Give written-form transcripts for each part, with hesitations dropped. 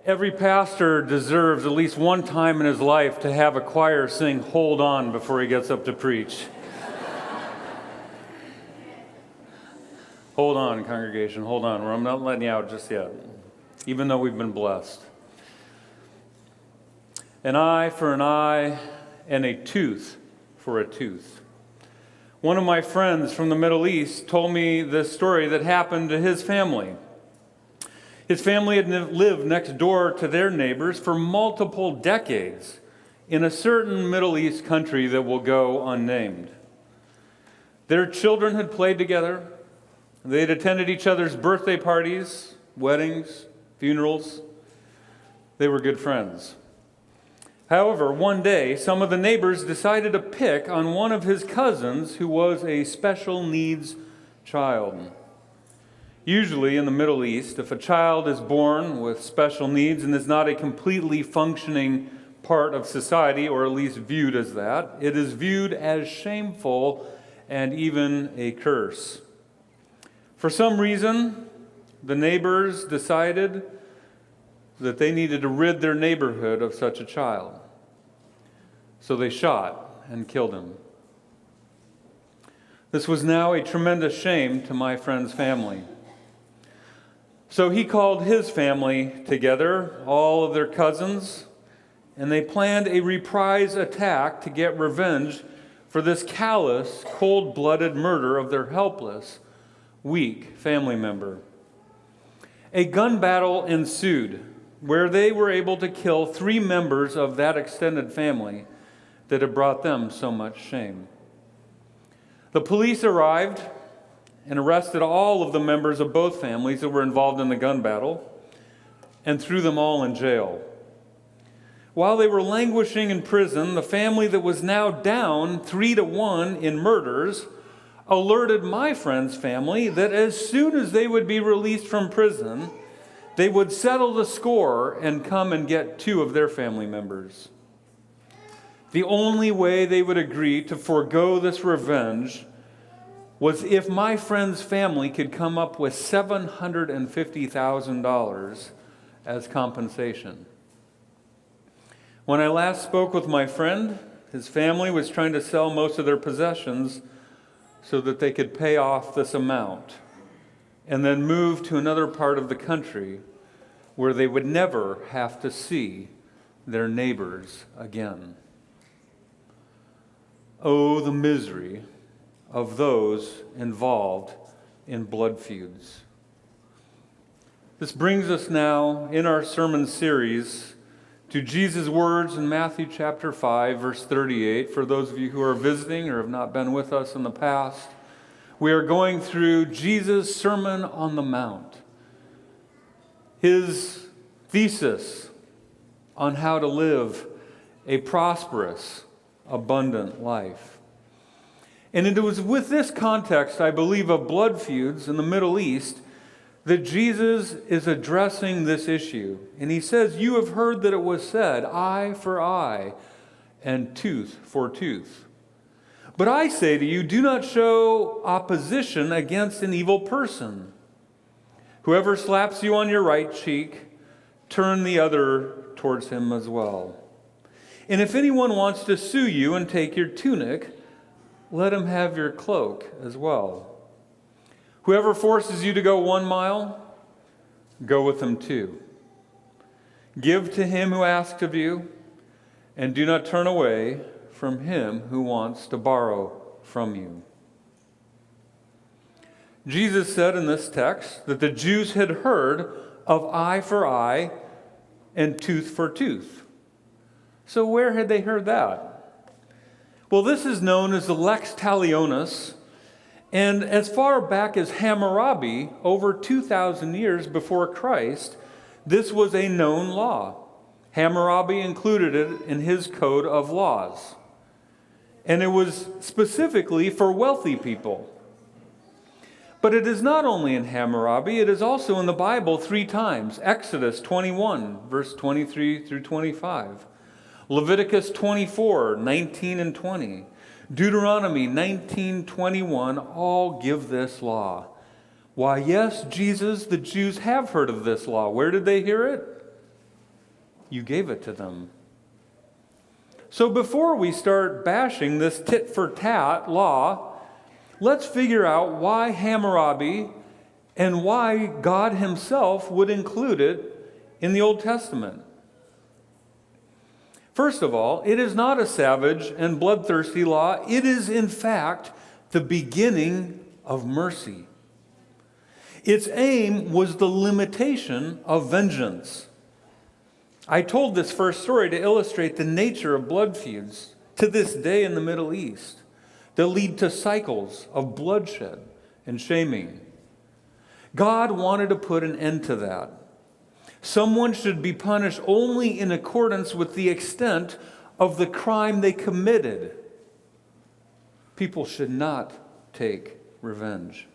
Every pastor deserves at least one time in his life to have a choir sing "Hold On" before he gets up to preach. Hold on, congregation, hold on. I'm not letting you out just yet, even though we've been blessed. An eye for an eye and a tooth for a tooth. One of my friends from the Middle East told me this story that happened to his family. His family had lived next door to their neighbors for multiple decades in a certain Middle East country that will go unnamed. Their children had played together. They had attended each other's birthday parties, weddings, funerals. They were good friends. However, one day, some of the neighbors decided to pick on one of his cousins who was a special needs child. Usually in the Middle East, if a child is born with special needs and is not a completely functioning part of society, or at least viewed as that, it is viewed as shameful and even a curse. For some reason, the neighbors decided that they needed to rid their neighborhood of such a child. So they shot and killed him. This was now a tremendous shame to my friend's family. So he called his family together, all of their cousins, and they planned a reprise attack to get revenge for this callous, cold-blooded murder of their helpless, weak family member. A gun battle ensued where they were able to kill 3 members of that extended family that had brought them so much shame. The police arrived and arrested all of the members of both families that were involved in the gun battle and threw them all in jail. While they were languishing in prison, the family that was now down 3-1 in murders alerted my friend's family that as soon as they would be released from prison, they would settle the score and come and get 2 of their family members. The only way they would agree to forego this revenge was if my friend's family could come up with $750,000 as compensation. When I last spoke with my friend, his family was trying to sell most of their possessions so that they could pay off this amount and then move to another part of the country where they would never have to see their neighbors again. Oh, the misery of those involved in blood feuds. This brings us now in our sermon series to Jesus' words in Matthew chapter 5, verse 38. For those of you who are visiting or have not been with us in the past, we are going through Jesus' Sermon on the Mount, his thesis on how to live a prosperous, abundant life. And it was with this context, I believe, of blood feuds in the Middle East that Jesus is addressing this issue. And he says, "You have heard that it was said, eye for eye and tooth for tooth. But I say to you, do not show opposition against an evil person. Whoever slaps you on your right cheek, turn the other towards him as well. And if anyone wants to sue you and take your tunic, let him have your cloak as well. Whoever forces you to go 1 mile, go with him 2. Give to him who asks of you, and do not turn away from him who wants to borrow from you." Jesus said in this text that the Jews had heard of eye for eye and tooth for tooth. So where had they heard that? Well, this is known as the Lex Talionis, and as far back as Hammurabi, over 2,000 years before Christ, this was a known law. Hammurabi included it in his code of laws, and it was specifically for wealthy people. But it is not only in Hammurabi, it is also in the Bible 3 times. Exodus 21, verse 23 through 25. Leviticus 24, 19 and 20. Deuteronomy 19:21 all give this law. Why, yes, Jesus, the Jews have heard of this law. Where did they hear it? you gave it to them. So before we start bashing this tit-for-tat law, let's figure out why Hammurabi and why God himself would include it in the Old Testament. First of all, it is not a savage and bloodthirsty law. It is, in fact, the beginning of mercy. Its aim was the limitation of vengeance. I told this first story to illustrate the nature of blood feuds to this day in the Middle East that lead to cycles of bloodshed and shaming. God wanted to put an end to that. Someone should be punished only in accordance with the extent of the crime they committed. People should not take revenge.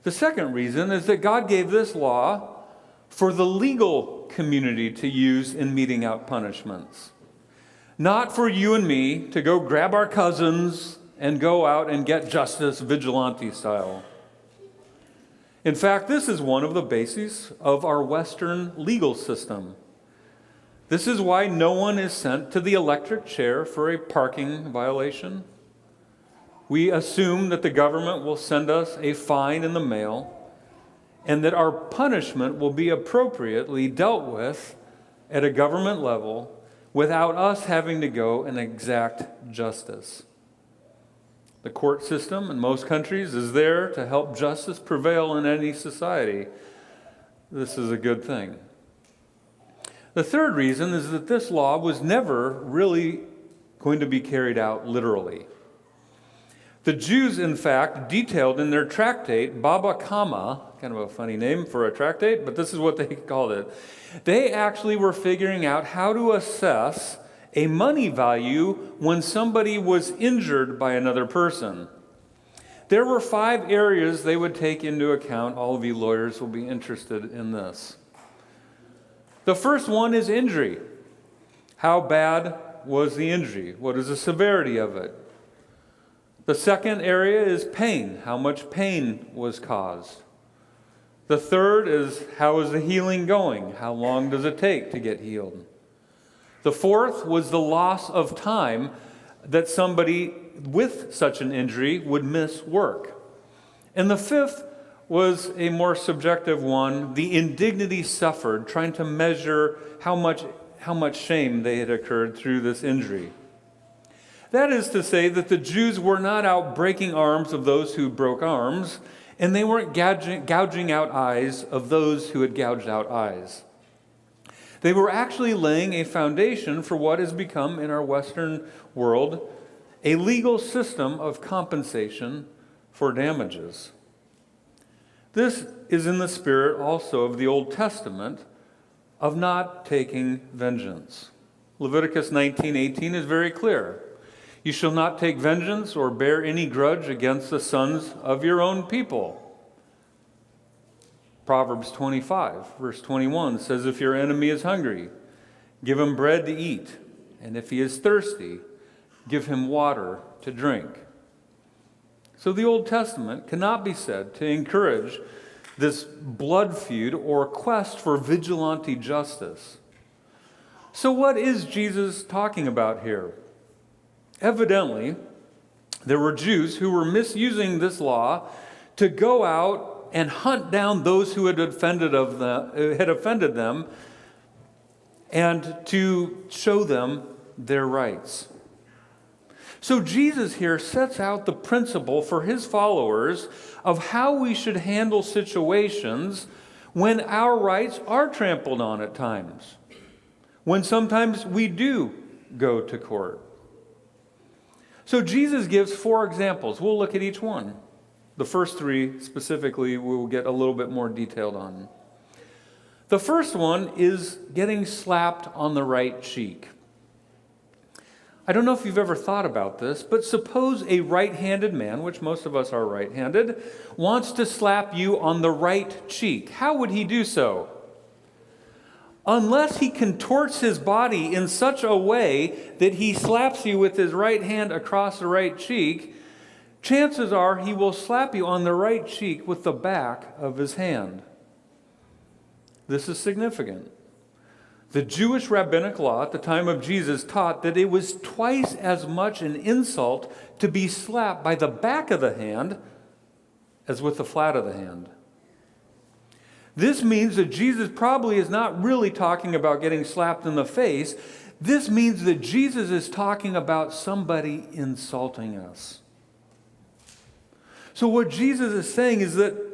The second reason is that God gave this law for the legal community to use in meting out punishments. Not for you and me to go grab our cousins and go out and get justice vigilante style. In fact, this is one of the bases of our Western legal system. This is why no one is sent to the electric chair for a parking violation. We assume that the government will send us a fine in the mail, and that our punishment will be appropriately dealt with at a government level without us having to go and exact justice. The court system in most countries is there to help justice prevail in any society. This is a good thing. The third reason is that this law was never really going to be carried out literally. The Jews, in fact, detailed in their tractate, Baba Kama, kind of a funny name for a tractate, but this is what they called it. They actually were figuring out how to assess a money value when somebody was injured by another person. There were 5 areas they would take into account. All of you lawyers will be interested in this. The first one is injury. How bad was the injury? What is the severity of it? The second area is pain. How much pain was caused? The third is, how is the healing going? How long does it take to get healed? The fourth was the loss of time that somebody with such an injury would miss work. And the fifth was a more subjective one, the indignity suffered, trying to measure how much shame they had occurred through this injury. That is to say that the Jews were not out breaking arms of those who broke arms, and they weren't gouging out eyes of those who had gouged out eyes. They were actually laying a foundation for what has become in our Western world a legal system of compensation for damages. This is in the spirit also of the Old Testament of not taking vengeance. Leviticus 19:18 is very clear. You shall not take vengeance or bear any grudge against the sons of your own people. Proverbs 25, verse 21 says, if your enemy is hungry, give him bread to eat, and if he is thirsty, give him water to drink. So the Old Testament cannot be said to encourage this blood feud or quest for vigilante justice. So what is Jesus talking about here? Evidently, there were Jews who were misusing this law to go out and hunt down those who had offended them and to show them their rights. So Jesus here sets out the principle for his followers of how we should handle situations when our rights are trampled on at times, when sometimes we do go to court. So Jesus gives 4 examples. We'll look at each one. The first 3 specifically we will get a little bit more detailed on. The first one is getting slapped on the right cheek. I don't know if you've ever thought about this, but suppose a right-handed man, which most of us are right-handed, wants to slap you on the right cheek. How would he do so? Unless he contorts his body in such a way that he slaps you with his right hand across the right cheek, chances are he will slap you on the right cheek with the back of his hand. This is significant. The Jewish rabbinic law at the time of Jesus taught that it was twice as much an insult to be slapped by the back of the hand as with the flat of the hand. This means that Jesus probably is not really talking about getting slapped in the face. This means that Jesus is talking about somebody insulting us. So what Jesus is saying is that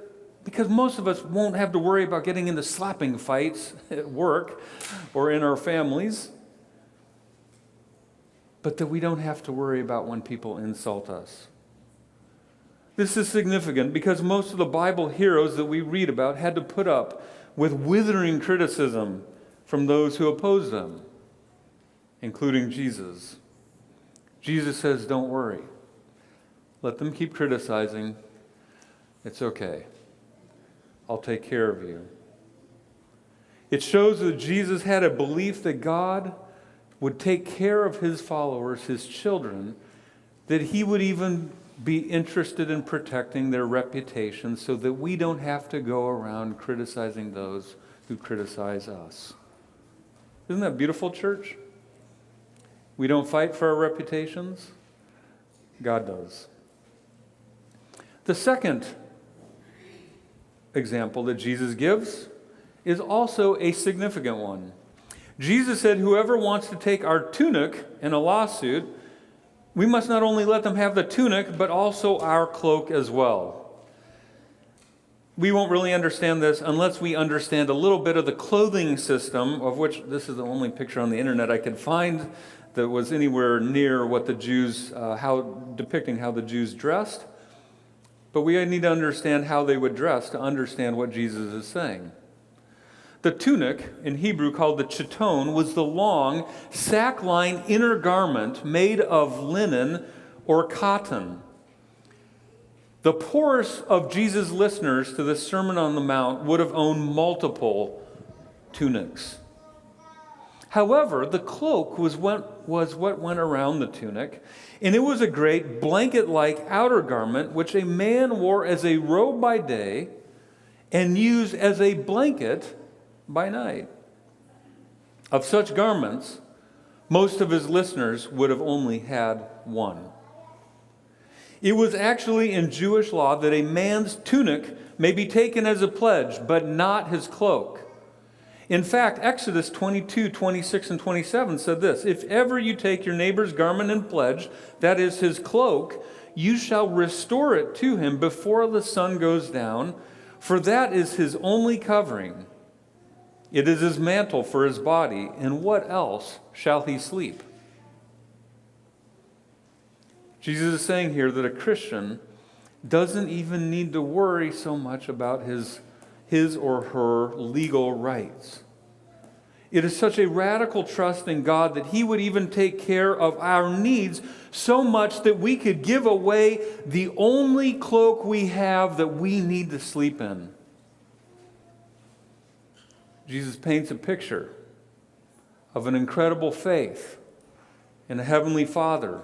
because most of us won't have to worry about getting into slapping fights at work or in our families, but that we don't have to worry about when people insult us. This is significant because most of the Bible heroes that we read about had to put up with withering criticism from those who opposed them, including Jesus. Jesus says, don't worry. Let them keep criticizing. It's okay. I'll take care of you. It shows that Jesus had a belief that God would take care of his followers, his children, that he would even be interested in protecting their reputation so that we don't have to go around criticizing those who criticize us. Isn't that beautiful, church? We don't fight for our reputations. God does. The second example that Jesus gives is also a significant one. Jesus said, whoever wants to take our tunic in a lawsuit, we must not only let them have the tunic, but also our cloak as well. We won't really understand this unless we understand a little bit of the clothing system, of which this is the only picture on the internet I could find that was anywhere near what the Jews, depicting how the Jews dressed. But we need to understand how they would dress to understand what Jesus is saying. The tunic, in Hebrew called the chiton, was the long, sack-lined inner garment made of linen or cotton. The poorest of Jesus' listeners to the Sermon on the Mount would have owned multiple tunics. However, the cloak was what went around the tunic, and it was a great blanket-like outer garment which a man wore as a robe by day and used as a blanket by night. Of such garments, most of his listeners would have only had one. It was actually in Jewish law that a man's tunic may be taken as a pledge, but not his cloak. In fact, Exodus 22, 26, and 27 said this, if ever you take your neighbor's garment in pledge, that is his cloak, you shall restore it to him before the sun goes down, for that is his only covering. It is his mantle for his body, and what else shall he sleep? Jesus is saying here that a Christian doesn't even need to worry so much about his or her legal rights. It is such a radical trust in God that he would even take care of our needs so much that we could give away the only cloak we have that we need to sleep in. Jesus paints a picture of an incredible faith in a heavenly Father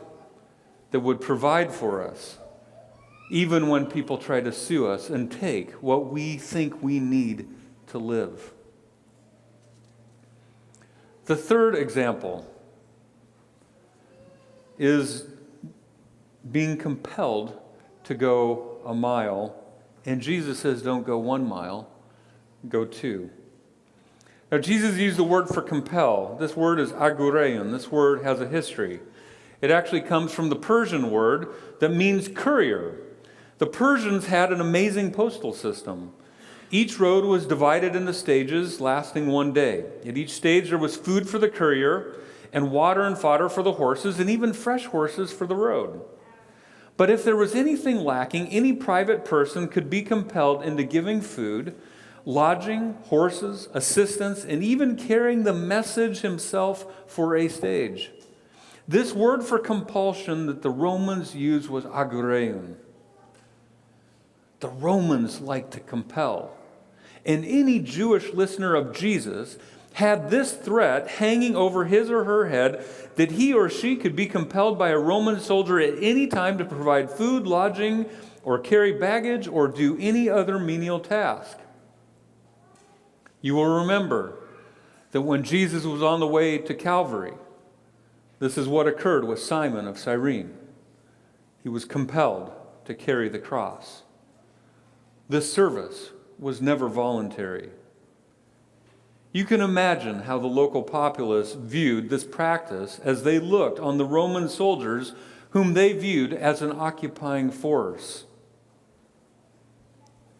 that would provide for us even when people try to sue us and take what we think we need to live. The third example is being compelled to go a mile, and Jesus says don't go 1 mile, go 2. Now Jesus used the word for compel. This word is agurein. This word has a history. It actually comes from the Persian word that means courier. The Persians had an amazing postal system. Each road was divided into stages lasting 1 day. At each stage there was food for the courier and water and fodder for the horses and even fresh horses for the road. But if there was anything lacking, any private person could be compelled into giving food, lodging, horses, assistance, and even carrying the message himself for a stage. This word for compulsion that the Romans used was agurein. The Romans liked to compel. And any Jewish listener of Jesus had this threat hanging over his or her head that he or she could be compelled by a Roman soldier at any time to provide food, lodging, or carry baggage, or do any other menial task. You will remember that when Jesus was on the way to Calvary, this is what occurred with Simon of Cyrene. He was compelled to carry the cross. This service was never voluntary. You can imagine how the local populace viewed this practice as they looked on the Roman soldiers whom they viewed as an occupying force.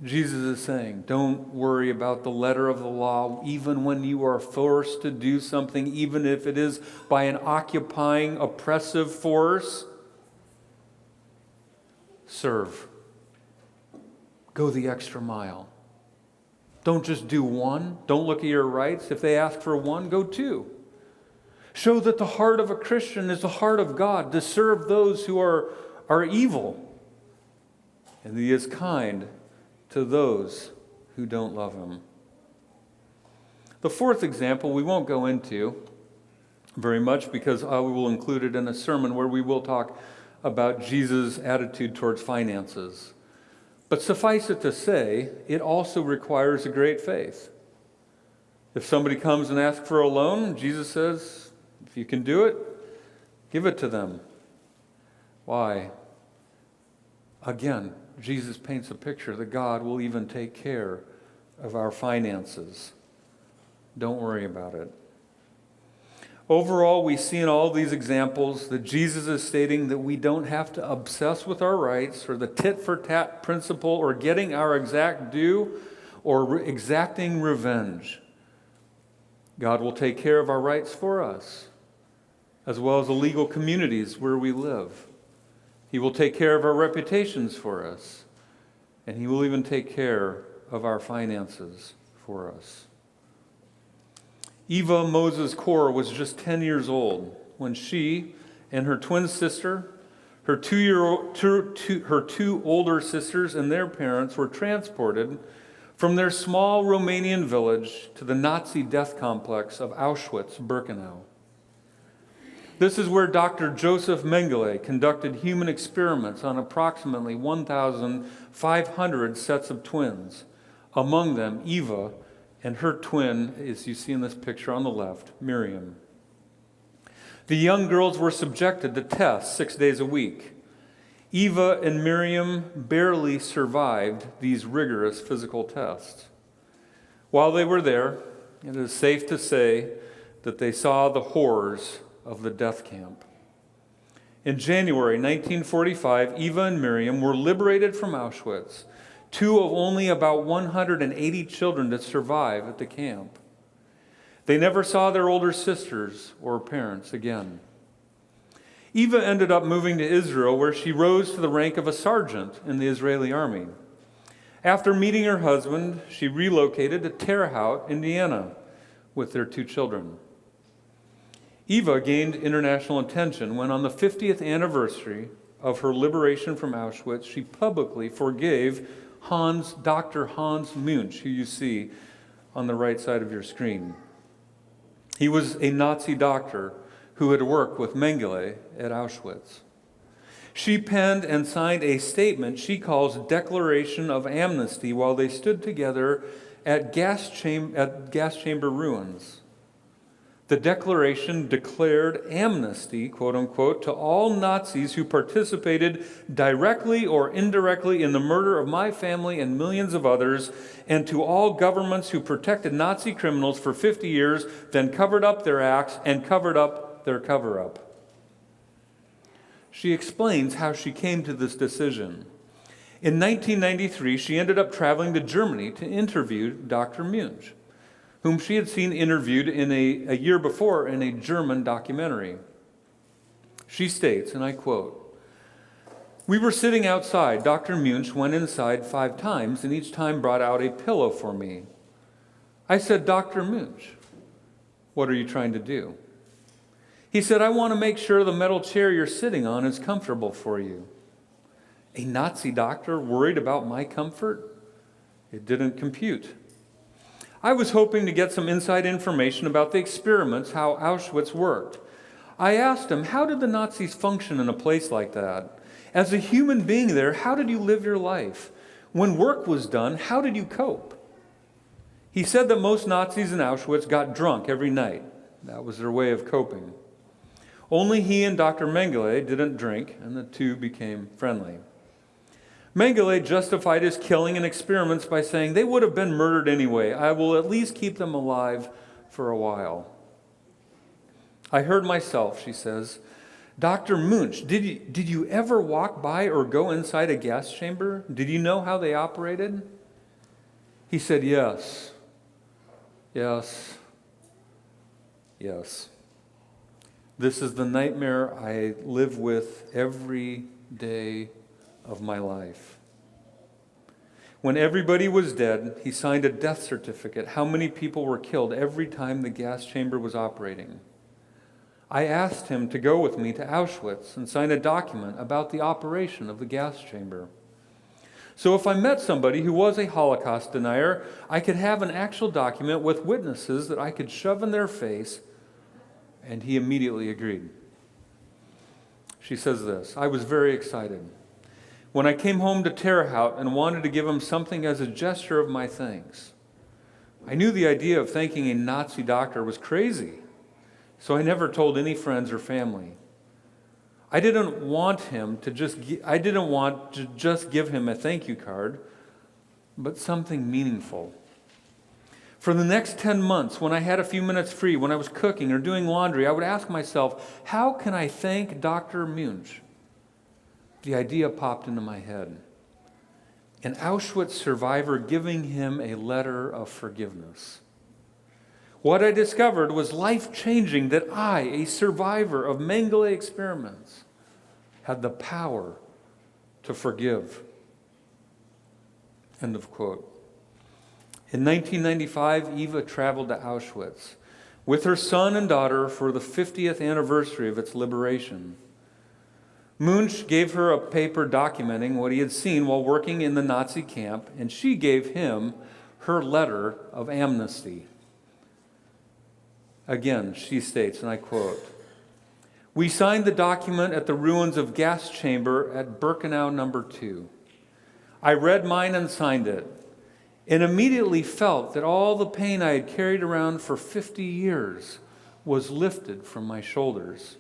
Jesus is saying, don't worry about the letter of the law, even when you are forced to do something, even if it is by an occupying, oppressive force. Serve. Go the extra mile. Don't just do one. Don't look at your rights. If they ask for one, go two. Show that the heart of a Christian is the heart of God, to serve those who are evil. And He is kind to those who don't love Him. The fourth example we won't go into very much because we will include it in a sermon where we will talk about Jesus' attitude towards finances. But suffice it to say, it also requires a great faith. If somebody comes and asks for a loan, Jesus says, if you can do it, give it to them. Why? Again, Jesus paints a picture that God will even take care of our finances. Don't worry about it. Overall, we see in all these examples that Jesus is stating that we don't have to obsess with our rights or the tit-for-tat principle or getting our exact due or exacting revenge. God will take care of our rights for us, as well as the legal communities where we live. He will take care of our reputations for us, and He will even take care of our finances for us. Eva Moses Kaur was just 10 years old when she and her twin sister, her two older sisters and their parents were transported from their small Romanian village to the Nazi death complex of Auschwitz-Birkenau. This is where Dr. Joseph Mengele conducted human experiments on approximately 1,500 sets of twins, among them Eva and her twin, as you see in this picture on the left, Miriam. The young girls were subjected to tests 6 days a week. Eva and Miriam barely survived these rigorous physical tests. While they were there, it is safe to say that they saw the horrors of the death camp. In January 1945, Eva and Miriam were liberated from Auschwitz, two of only about 180 children to survive at the camp. They never saw their older sisters or parents again. Eva ended up moving to Israel, where she rose to the rank of a sergeant in the Israeli army. After meeting her husband, she relocated to Terre Haute, Indiana, with their two children. Eva gained international attention when, on the 50th anniversary of her liberation from Auschwitz, she publicly forgave Dr. Hans Munch, who you see on the right side of your screen. He was a Nazi doctor who had worked with Mengele at Auschwitz. She penned and signed a statement she calls Declaration of Amnesty while they stood together at gas chamber ruins. The declaration declared amnesty, quote unquote, to all Nazis who participated directly or indirectly in the murder of my family and millions of others, and to all governments who protected Nazi criminals for 50 years, then covered up their acts and covered up their cover-up. She explains how she came to this decision. In 1993, she ended up traveling to Germany to interview Dr. Munch, whom she had seen interviewed in a year before in a German documentary. She states, and I quote, "We were sitting outside. Dr. Munch went inside 5 times and each time brought out a pillow for me. I said, 'Dr. Munch, what are you trying to do?' He said, 'I want to make sure the metal chair you're sitting on is comfortable for you.' A Nazi doctor worried about my comfort? It didn't compute. I was hoping to get some inside information about the experiments, how Auschwitz worked. I asked him, how did the Nazis function in a place like that? As a human being there, how did you live your life? When work was done, how did you cope? He said that most Nazis in Auschwitz got drunk every night. That was their way of coping. Only he and Dr. Mengele didn't drink, and the two became friendly. Mengele justified his killing and experiments by saying, "They would have been murdered anyway. I will at least keep them alive for a while." "I heard myself," she says. "Dr. Munch, did you ever walk by or go inside a gas chamber? Did you know how they operated?" He said, "Yes, yes, yes. This is the nightmare I live with every day of my life." When everybody was dead, he signed a death certificate, how many people were killed every time the gas chamber was operating. I asked him to go with me to Auschwitz and sign a document about the operation of the gas chamber. So if I met somebody who was a Holocaust denier, I could have an actual document with witnesses that I could shove in their face, and he immediately agreed. She says this, "I was very excited. When I came home to Terre Haute and wanted to give him something as a gesture of my thanks, I knew the idea of thanking a Nazi doctor was crazy, so I never told any friends or family. I didn't want to just give him a thank you card, but something meaningful. For the next 10 months, when I had a few minutes free, when I was cooking or doing laundry, I would ask myself, how can I thank Dr. Munch? The idea popped into my head. An Auschwitz survivor giving him a letter of forgiveness. What I discovered was life-changing, that I, a survivor of Mengele experiments, had the power to forgive." End of quote. In 1995, Eva traveled to Auschwitz with her son and daughter for the 50th anniversary of its liberation. Munch gave her a paper documenting what he had seen while working in the Nazi camp, and she gave him her letter of amnesty. Again, she states, and I quote, "We signed the document at the ruins of gas chamber at Birkenau number 2. I read mine and signed it, and immediately felt that all the pain I had carried around for 50 years was lifted from my shoulders.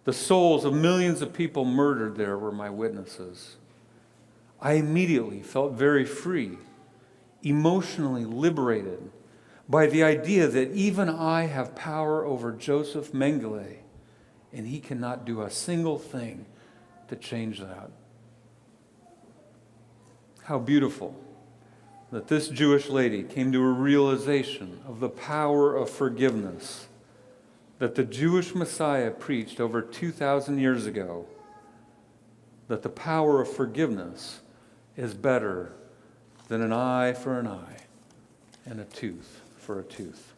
The souls of millions of people murdered there were my witnesses. I immediately felt very free, emotionally liberated by the idea that even I have power over Joseph Mengele, and he cannot do a single thing to change that." How beautiful that this Jewish lady came to a realization of the power of forgiveness that the Jewish Messiah preached over 2,000 years ago, that the power of forgiveness is better than an eye for an eye and a tooth for a tooth.